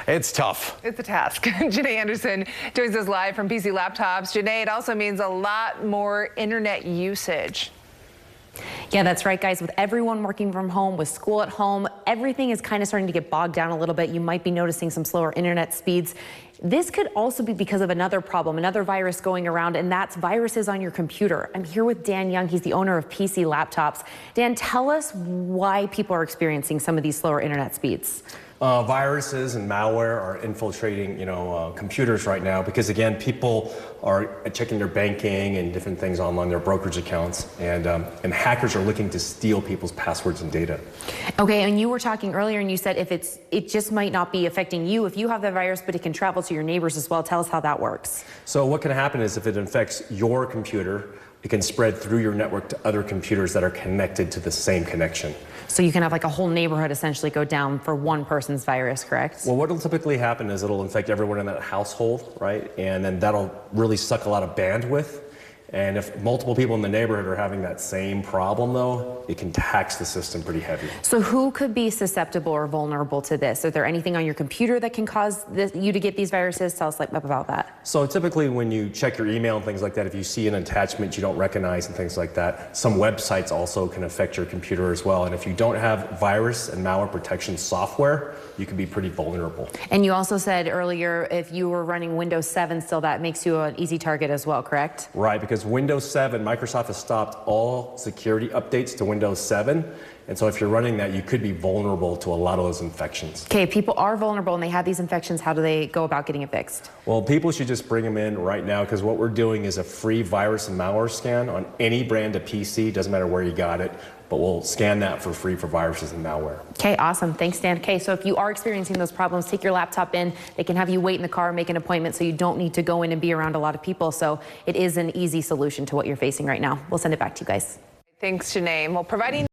It's tough. It's a task. Janae Anderson joins us live from PC Laptops. Janae, it also means a lot more internet usage. Yeah, that's right, guys. With everyone working from home, with school at home, everything is kind of starting to get bogged down a little bit. You might be noticing some slower internet speeds. This could also be because of another problem, another virus going around, and that's viruses on your computer. I'm here with Dan Young. He's the owner of PC Laptops. Dan, tell us why people are experiencing some of these slower internet speeds. Viruses and malware are infiltrating, computers right now because, again, people are checking their banking and different things online, their brokerage accounts, and hackers are looking to steal people's passwords and data. Okay, and you were talking earlier, and you said it just might not be affecting you if you have the virus, but it can travel to your neighbors as well. Tell us how that works. So what can happen is if it infects your computer, it can spread through your network to other computers that are connected to the same connection. So you can have like a whole neighborhood essentially go down for one person's virus, correct? Well, what will typically happen is it'll infect everyone in that household, right? And then that'll really suck a lot of bandwidth. And if multiple people in the neighborhood are having that same problem, though, it can tax the system pretty heavy. So who could be susceptible or vulnerable to this? Is there anything on your computer that can cause you to get these viruses? Tell us about that. So typically when you check your email and things like that, if you see an attachment you don't recognize and things like that, some websites also can affect your computer as well. And if you don't have virus and malware protection software, you can be pretty vulnerable. And you also said earlier if you were running Windows 7 still, that makes you an easy target as well, correct? Right, because Windows 7, Microsoft has stopped all security updates to Windows 7. And so if you're running that, you could be vulnerable to a lot of those infections. Okay, people are vulnerable and they have these infections. How do they go about getting it fixed? Well, people should just bring them in right now because what we're doing is a free virus and malware scan on any brand of PC. Doesn't matter where you got it, but we'll scan that for free for viruses and malware. Okay, awesome. Thanks, Dan. Okay, so if you are experiencing those problems, take your laptop in. They can have you wait in the car, make an appointment so you don't need to go in and be around a lot of people. So it is an easy solution to what you're facing right now. We'll send it back to you guys. Thanks, Janae. Well, providing